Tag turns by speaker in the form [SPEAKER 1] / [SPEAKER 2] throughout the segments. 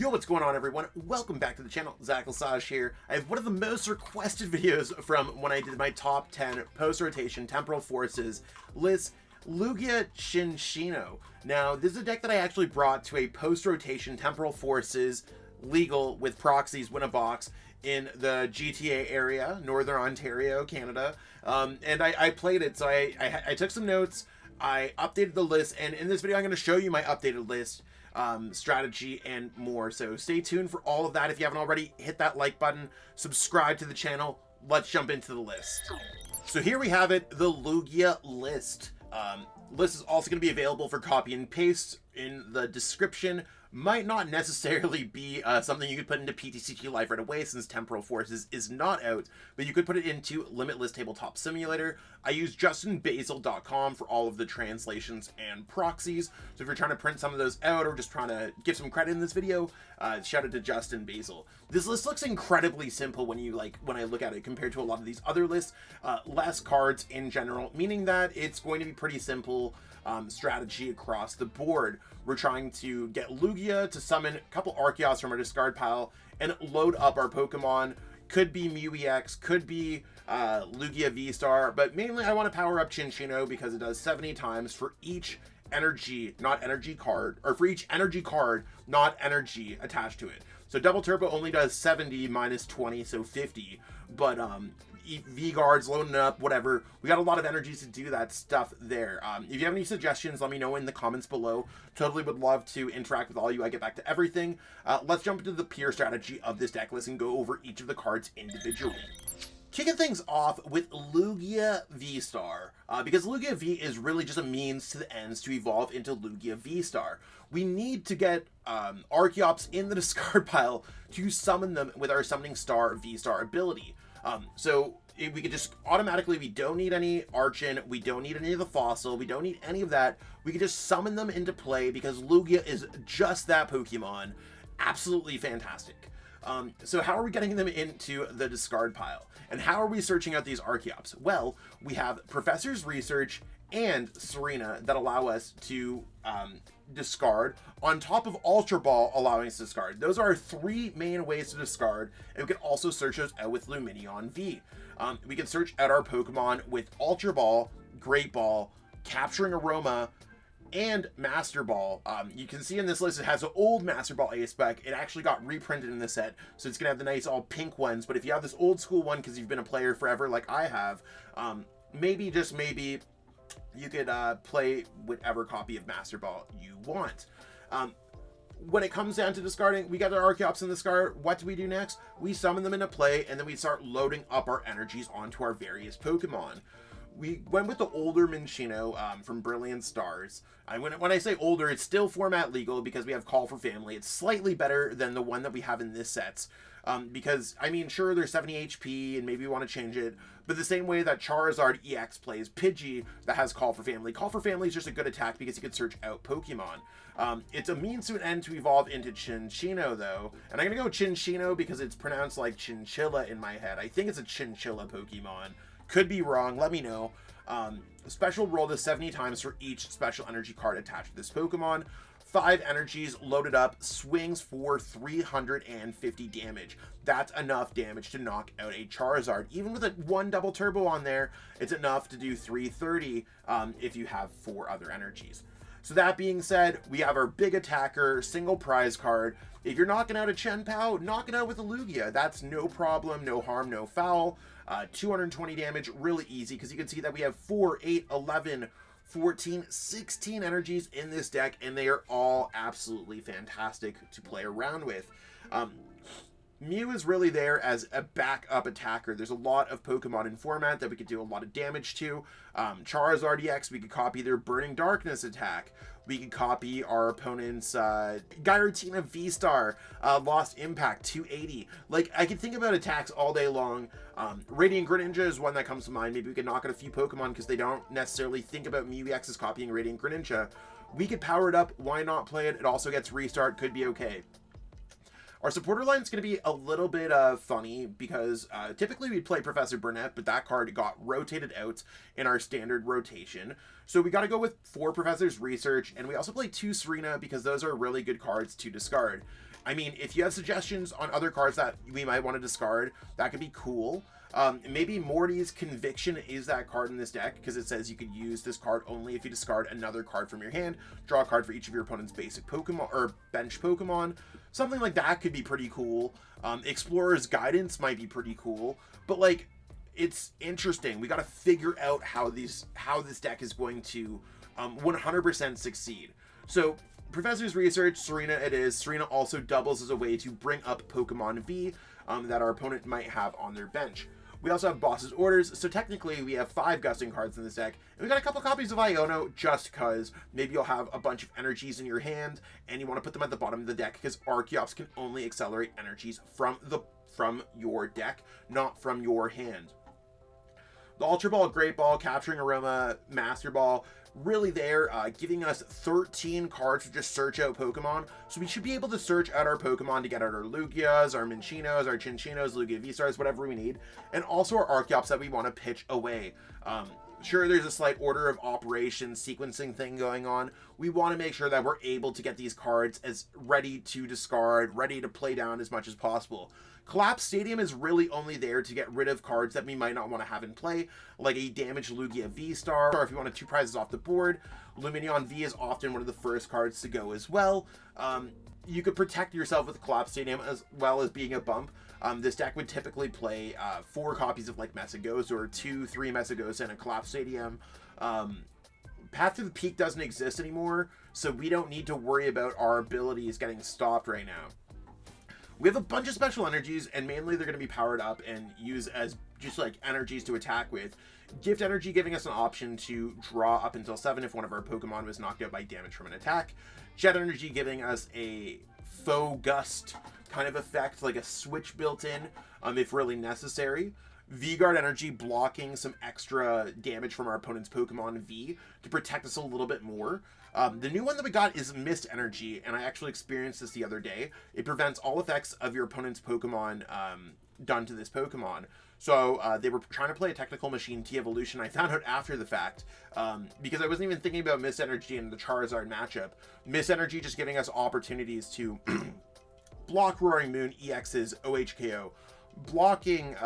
[SPEAKER 1] Yo, what's going on, everyone? Welcome back to the channel. Zach Lesage here. I have one of the most requested videos from when I did my top 10 post-rotation temporal forces list, Lugia Cinccino. Now, this is a deck that I actually brought to a post-rotation temporal forces legal with proxies win a box in the GTA area, Northern Ontario, Canada. And I played it, so I took some notes, I updated the list, and in this video I'm going to show you my updated list, strategy, and more. So stay tuned for all of that. If you haven't already, hit that like button, subscribe to the channel. Let's jump into the list. So here we have it, the Lugia list. List is also going to be available for copy and paste in the description. Might not necessarily be something you could put into PTCG Live right away since Temporal Forces is not out, but you could put it into Limitless Tabletop Simulator. I use justinbasil.com for all of the translations and proxies, so if you're trying to print some of those out or just trying to give some credit in this video, shout out to Justin Basil. This list looks incredibly simple when I look at it compared to a lot of these other lists. Less cards in general, meaning that it's going to be pretty simple strategy across the board. We're trying to get Lugia to summon a couple Archeops from our discard pile and load up our Pokemon. Could be Mew EX, could be Lugia V-Star, but mainly I want to power up Cinccino because it does 70 times for each energy, not energy card, or for each energy card, not energy attached to it. So Double Turbo only does 70 minus 20, so 50, but V-Guards, loading up, whatever. We got a lot of energies to do that stuff there. If you have any suggestions, let me know in the comments below. Totally would love to interact with all you. I get back to everything. Let's jump into the pure strategy of this deck list and go over each of the cards individually. Kicking things off with Lugia V-Star, because Lugia V is really just a means to the ends to evolve into Lugia V-Star. We need to get Archeops in the discard pile to summon them with our Summoning Star V-Star ability. So we could just automatically, we don't need any Archon, we don't need any of the Fossil, we don't need any of that. We could just summon them into play because Lugia is just that Pokemon. Absolutely fantastic. So how are we getting them into the discard pile? And how are we searching out these Archeops? Well, we have Professor's Research and Serena that allow us to discard, on top of Ultra Ball allowing us to discard. Those are our three main ways to discard, and we can also search those out with Lumineon V. We can search out our Pokemon with Ultra Ball, Great Ball, Capturing Aroma, and Master Ball. You can see in this list it has an old Master Ball A spec. It actually got reprinted in the set, so it's gonna have the nice all pink ones. But if you have this old school one because you've been a player forever like I have, maybe, just maybe, you could play whatever copy of Master Ball you want. When it comes down to discarding, we got our Archeops in the discard. What do we do next? We summon them into play, and then we start loading up our energies onto our various Pokemon. We went with the older Minccino from Brilliant Stars. When I say older, it's still format legal because we have Call for Family. It's slightly better than the one that we have in this set. Because, I mean, sure, there's 70 HP and maybe we want to change it, but the same way that Charizard EX plays Pidgey that has Call for Family. Call for Family is just a good attack because you can search out Pokemon. It's a means to an end to evolve into Cinccino, though. And I'm going to go Cinccino because it's pronounced like Chinchilla in my head. I think it's a Chinchilla Pokemon. Could be wrong, let me know. Special roll this 70 times for each special energy card attached to this Pokemon. 5 energies loaded up, swings for 350 damage. That's enough damage to knock out a Charizard. Even with a 1 double turbo on there, it's enough to do 330 if you have 4 other energies. So that being said, we have our big attacker, single prize card. If you're knocking out a Chien-Pao, knock it out with a Lugia. That's no problem, no harm, no foul. 220 damage, really easy, because you can see that we have 4, 8, 11, 14, 16 energies in this deck, and they are all absolutely fantastic to play around with. Mew is really there as a backup attacker. There's a lot of Pokemon in format that we could do a lot of damage to. Charizard EX, we could copy their Burning Darkness attack. We could copy our opponent's Giratina V-Star, Lost Impact, 280. Like, I could think about attacks all day long. Radiant Greninja is one that comes to mind. Maybe we could knock out a few Pokemon because they don't necessarily think about Mew EX as copying Radiant Greninja. We could power it up. Why not play it? It also gets restart. Could be okay. Our supporter line is going to be a little bit funny because typically we'd play Professor Burnett, but that card got rotated out in our standard rotation. So we got to go with 4 Professor's Research, and we also play 2 Serena because those are really good cards to discard. I mean, if you have suggestions on other cards that we might want to discard, that could be cool. Maybe Morty's Conviction is that card in this deck, because it says you could use this card only if you discard another card from your hand. Draw a card for each of your opponent's basic Pokemon, or bench Pokemon. Something like that could be pretty cool. Explorer's Guidance might be pretty cool. But, like, it's interesting. We got to figure out how this deck is going to 100% succeed. So, Professor's Research, Serena it is. Serena also doubles as a way to bring up Pokemon V that our opponent might have on their bench. We also have Boss's Orders, so technically we have 5 gusting cards in this deck. And we got a couple copies of Iono, just because maybe you'll have a bunch of energies in your hand, and you want to put them at the bottom of the deck, because Archeops can only accelerate energies from your deck, not from your hand. The Ultra Ball, Great Ball, Capturing Aroma, Master Ball, really there, giving us 13 cards to just search out Pokemon. So we should be able to search out our Pokemon to get out our Lugias, our Minccinos, our Cinccinos, Lugia V-Stars, whatever we need. And also our Archeops that we want to pitch away. Sure, there's a slight order of operations sequencing thing going on. We want to make sure that we're able to get these cards as ready to discard, ready to play down as much as possible. Collapsed Stadium is really only there to get rid of cards that we might not want to have in play, like a damaged Lugia V-Star, or if you want 2 prizes off the board. Lumineon V is often one of the first cards to go as well. You could protect yourself with Collapsed Stadium as well as being a bump. This deck would typically play 4 copies of like Messagos, or 2-3 Messagos and a Collapsed Stadium. Path to the Peak doesn't exist anymore, so we don't need to worry about our abilities getting stopped right now. We have a bunch of special energies, and mainly they're going to be powered up and used as just like energies to attack with. Gift Energy giving us an option to draw up until 7 if one of our Pokemon was knocked out by damage from an attack. Jet Energy giving us a faux gust kind of effect, like a switch built in if really necessary. V-Guard Energy blocking some extra damage from our opponent's Pokemon V to protect us a little bit more. The new one that we got is Mist Energy, and I actually experienced this the other day. It prevents all effects of your opponent's Pokemon done to this Pokemon. So they were trying to play a Technical Machine T-Evolution. I found out after the fact, because I wasn't even thinking about Mist Energy and the Charizard matchup. Mist Energy just giving us opportunities to block Roaring Moon EX's OHKO, blocking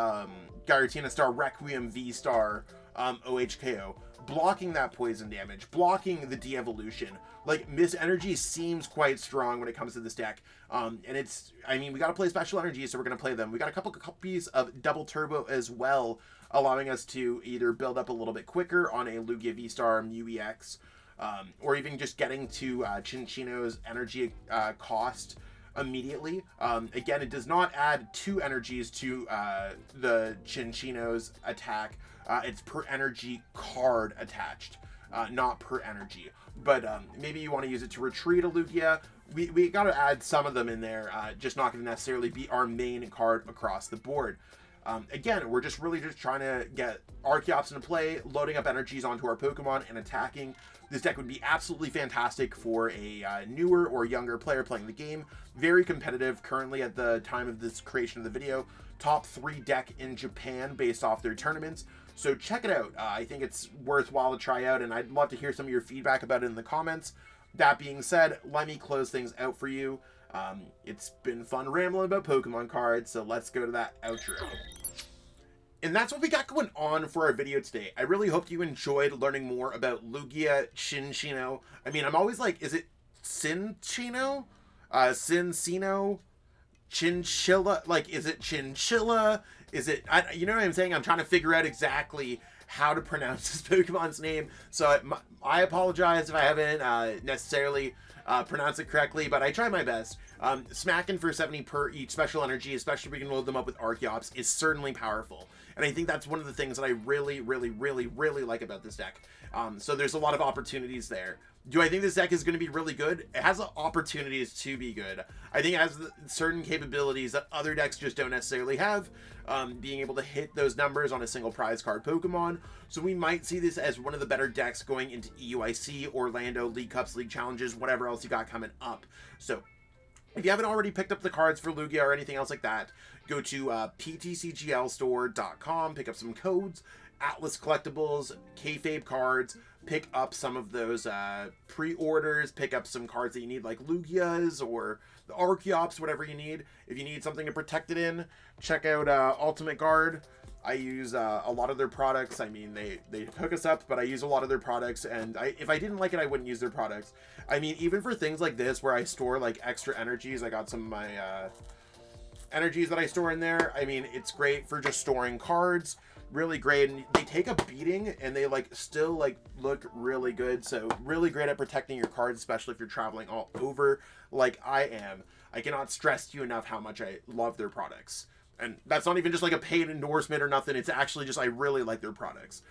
[SPEAKER 1] Giratina Star Requiem V-Star OHKO, blocking that poison damage, blocking the de-evolution. Like, Mist Energy seems quite strong when it comes to this deck. And it's, I mean, we got to play special energy, so we're going to play them. We got a couple copies of Double Turbo as well, allowing us to either build up a little bit quicker on a Lugia V-Star Mew EX, or even just getting to Cinccino's energy cost immediately. Again, it does not add 2 energies to the Cinccino's attack. It's per energy card attached, not per energy. But maybe you want to use it to retreat a Lugia. We got to add some of them in there, just not going to necessarily be our main card across the board. Again, we're just really trying to get Archeops into play, loading up energies onto our Pokemon and attacking. This deck would be absolutely fantastic for a newer or younger player playing the game. Very competitive currently at the time of this creation of the video. Top 3 deck in Japan based off their tournaments. So check it out. I think it's worthwhile to try out, and I'd love to hear some of your feedback about it in the comments. That being said, let me close things out for you. It's been fun rambling about Pokemon cards, so let's go to that outro. And that's what we got going on for our video today. I really hope you enjoyed learning more about Lugia Cinccino. I mean, I'm always like, is it Cinccino? Cinccino? Chinchilla? Like, is it Chinchilla? Is it, you know what I'm saying? I'm trying to figure out exactly how to pronounce this Pokemon's name. So I apologize if I haven't necessarily pronounced it correctly, but I try my best. Smacking for 70 per each special energy, especially if we can load them up with Archeops, is certainly powerful. And I think that's one of the things that I really like about this deck. So there's a lot of opportunities there. Do I think this deck is going to be really good? It has opportunities to be good. I think it has certain capabilities that other decks just don't necessarily have. Being able to hit those numbers on a single prize card Pokemon. So we might see this as one of the better decks going into EUIC, Orlando, League Cups, League Challenges, whatever else you got coming up. So if you haven't already picked up the cards for Lugia or anything else like that, go to ptcglstore.com, pick up some codes, Atlas Collectibles, Kayfabe cards, pick up some of those pre-orders, pick up some cards that you need, like Lugias or the Archeops, whatever you need. If you need something to protect it in, check out Ultimate Guard. I use a lot of their products. I mean, they hook us up, but I use a lot of their products, and if I didn't like it, I wouldn't use their products. I mean, even for things like this where I store like extra energies, I got some of my energies that I store in there. I mean, it's great for just storing cards. Really great, and they take a beating and they like still like look really good. So really great at protecting your cards, especially if you're traveling all over like I am. I cannot stress to you enough how much I love their products. And that's not even just like a paid endorsement or nothing. It's actually just I really like their products.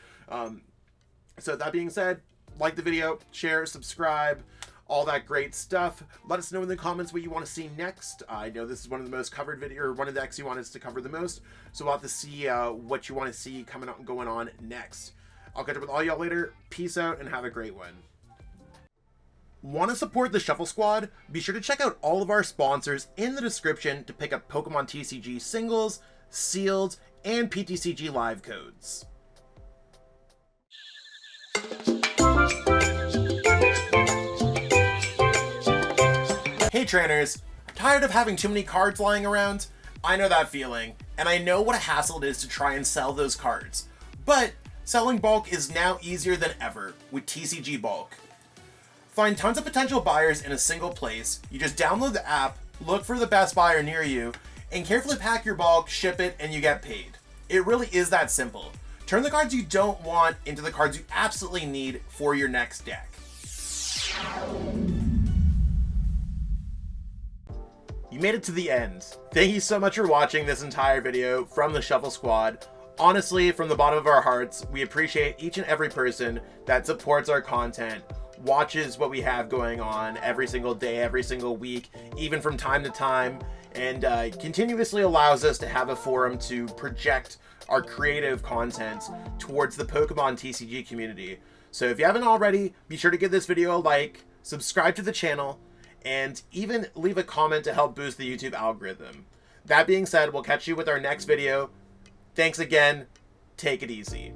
[SPEAKER 1] So that being said, like the video, share, subscribe, all that great stuff. Let us know in the comments what you want to see next. I know this is one of the most covered video, or one of the decks you want us to cover the most. So we'll have to see what you want to see coming out and going on next. I'll catch up with all y'all later. Peace out and have a great one. Want to support the Shuffle Squad? Be sure to check out all of our sponsors in the description to pick up Pokemon TCG singles, sealed, and PTCG live codes. Hey trainers, tired of having too many cards lying around? I know that feeling, and I know what a hassle it is to try and sell those cards. But selling bulk is now easier than ever with TCG Bulk. Find tons of potential buyers in a single place. You just download the app, look for the best buyer near you, and carefully pack your bulk, ship it, and you get paid. It really is that simple. Turn the cards you don't want into the cards you absolutely need for your next deck. You made it to the end. Thank you so much for watching this entire video from the Shuffle Squad. Honestly, from the bottom of our hearts, we appreciate each and every person that supports our content, watches what we have going on every single day, every single week, even from time to time, and continuously allows us to have a forum to project our creative content towards the Pokemon TCG community. So if you haven't already, be sure to give this video a like, subscribe to the channel, and even leave a comment to help boost the YouTube algorithm. That being said, we'll catch you with our next video. Thanks again. Take it easy.